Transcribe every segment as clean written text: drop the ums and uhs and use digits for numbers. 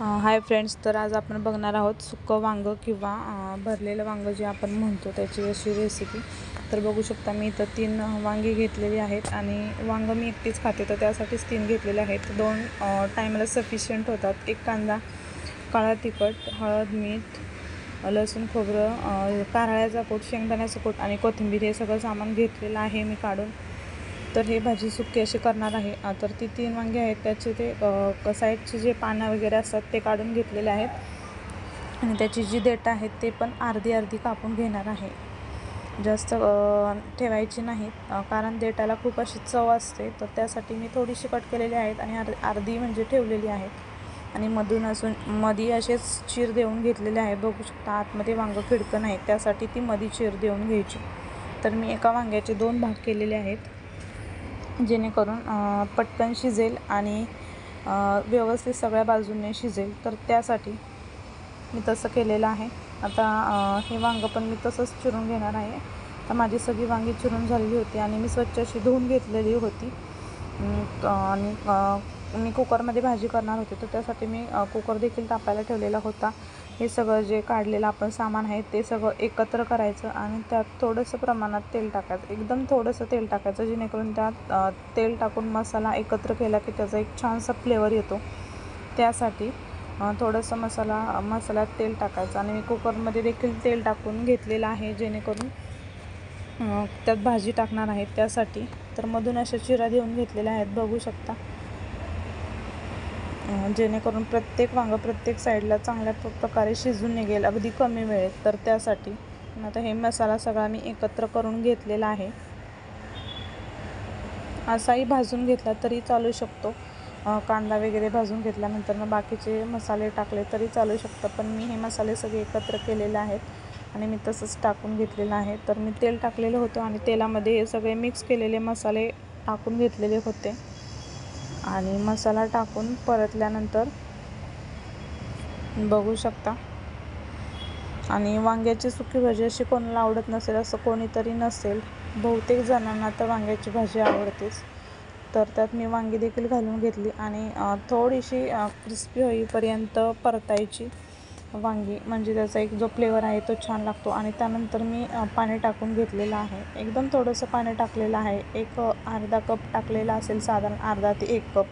Hi friends, तर आज आपण बघणार आहोत सुक्कं वांगं किंवा भरलेलं वांगं जे आपण म्हणतो त्याची अशी रेसिपी। तर बघू शकता मी इथं 3 वांगी घेतलेली आहेत आणि वांगं मी एकटीच खाते तर त्यासाठीच 3 घेतलेले आहेत। 2 टायमाला सफिशियंट होतात। एक कांदा, काळा तिखट, हळद, मीठ, लसूण, खोबरं, कारळ्याचा कूट, शेंगदाण्याचा कूट आणि कोथिंबीर हे सगळं सामान घेतलेलं आहे मी काढून। तर हे भाजी सुक्की अशी करणार आहे। तर ती 3 वांगे आहेत त्याचे ते साईडचे जे पानं वगैरे असतात ते काढून घेतलेले आहेत आणि त्याची जी देठ आहेत ते पण अर्धी अर्धी कापून घेणार आहे। जास्त ठेवायची नाहीत कारण देठाला खूप अशी चव असते, तर त्यासाठी मी थोडीशी कट केलेली आहेत आणि अर्धी म्हणजे ठेवलेली आहेत आणि मधी असेच चीर देऊन घेतलेले आहे। बघू शकता आतमध्ये वांगं खिडकं नाही त्यासाठी ती मधी चीर देऊन घ्यायची। तर मी एका वांग्याचे 2 भाग केलेले आहेत जेणेकरून पटकन शिजेल आणि व्यवस्थित सगळ्या बाजूने शिजेल, तर त्यासाठी मी तसं केलेलं आहे। आता हे वांगं पण मी तसंच चिरून घेणार आहे। तर माझी सगळी वांगी चिरून झालेली होती आणि मी स्वच्छ अशी धुवून घेतलेली होती आणि मी कुकरमध्ये भाजी करणार होते, तर त्यासाठी मी कुकर देखील तापायला ठेवलेला होता। हे सगळं जे काढलेलं आपण सामान आहे ते सगळं एकत्र करायचं आणि त्यात थोडंसं प्रमाणात तेल टाकायचं, एकदम थोडंसं तेल टाकायचं जेणेकरून त्यात तेल टाकून मसाला एकत्र केला की त्याचा एक छानसा फ्लेवर येतो। त्यासाठी थोडंसं मसाल्यात तेल टाकायचं आणि मी कुकरमध्ये देखील तेल टाकून घेतलेलं आहे जेणेकरून त्यात भाजी टाकणार आहे त्यासाठी। तर मधून अशा चिरा देऊन घेतलेल्या आहेत बघू शकता, जेणेकरून प्रत्येक वांगं प्रत्येक साईडला चांगल्या प्रकारे शिजून निघेल अगदी कमी वेळेत। तर त्यासाठी आता हे मसाला सगळा मी एकत्र करून घेतलेला आहे। असाही भाजून घेतला तरी चालू शकतो, कांदा वगैरे भाजून घेतल्यानंतर मग बाकीचे मसाले टाकले तरी चालू शकतं, पण मी हे मसाले सगळे एकत्र केलेले आहेत आणि मी तसंच टाकून घेतलेलं आहे। तर मी तेल टाकलेलं होतं आणि तेलामध्ये हे सगळे मिक्स केलेले मसाले टाकून घेतलेले होते आणि मसाला टाकून परतल्यानंतर बघू शकता। आणि वांग्याची सुकी भाजी अशी कोणाला आवडत नसेल असं कोणीतरी नसेल, बहुतेक जणांना तर वांग्याची भाजी आवडतेच। तर त्यात मी वांगी देखील घालून घेतली आणि थोडीशी क्रिस्पी होईपर्यंत परतायची वांगी, म्हणजे त्याचा एक जो फ्लेवर आहे तो छान लागतो। आणि त्यानंतर मी पाणी टाकून घेतलेलं आहे, एकदम थोडंसं पाणी टाकलेलं आहे, एक अर्धा कप टाकलेला असेल, साधारण अर्धा ते 1 कप,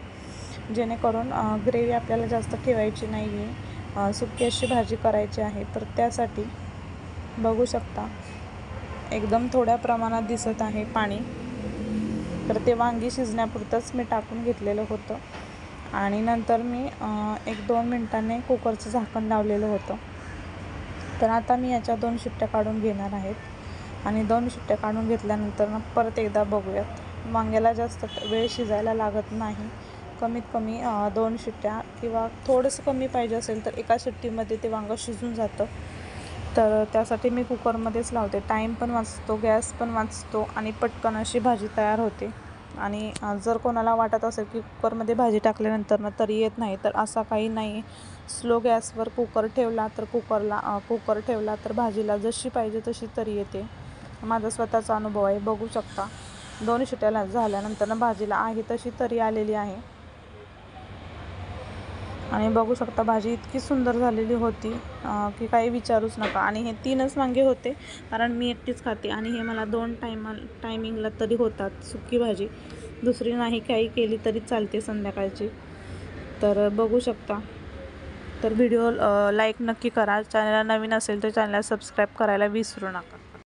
जेणेकरून ग्रेव्ही आपल्याला जास्त ठेवायची नाही आहे, सुकी अशी भाजी करायची आहे। तर त्यासाठी बघू शकता एकदम थोड्या प्रमाणात दिसत आहे पाणी, तर ते वांगी शिजण्यापुरतंच मी टाकून घेतलेलं होतं आणि नंतर मी 1-2 मिनिटांनी कुकरचं झाकण लावलेलं होतं। तर आता मी याच्या 2 शिट्ट्या काढून घेणार आहेत आणि 2 शिट्ट्या काढून घेतल्यानंतर परत एकदा बघूयात। वांग्याला जास्त वेळ शिजायला लागत नाही, कमीत कमी 2 शिट्ट्या किंवा थोडंसं कमी पाहिजे असेल तर एका शिट्टीमध्ये ते वांगं शिजून जातं। तर त्यासाठी मी कुकरमध्येच लावते, टाईम पण वाचतो, गॅस पण वाचतो आणि पटकन अशी भाजी तयार होते। आणि जर कोणाला वाटत असेल की कुकरमध्ये भाजी टाकल्यानंतर तरी येत नाही, तर असा काही नाही। स्लो गॅसवर कुकर ठेवला तर भाजीला जशी पाहिजे तशी तरी येते, माझा स्वतःचा अनुभव आहे। बघू शकता 2 शिट्ट्या झाल्यानंतर भाजीला आहे तशी तरी आलेली आहे आणि बघू शकता भाजी इतकी सुंदर झालेली होती की काही विचारूच नका। आणि हे 3च वांगे होते कारण मी एकटीच खाते आणि हे मला 2 टायमिंगला तरी होतात सुकी भाजी, दुसरी नाही काही केली तरी चालते संध्याकाळची। तर बघू शकता, तर व्हिडिओ लाईक नक्की करा, चॅनलला नवीन असेल तर चॅनलला सबस्क्राईब करायला विसरू नका।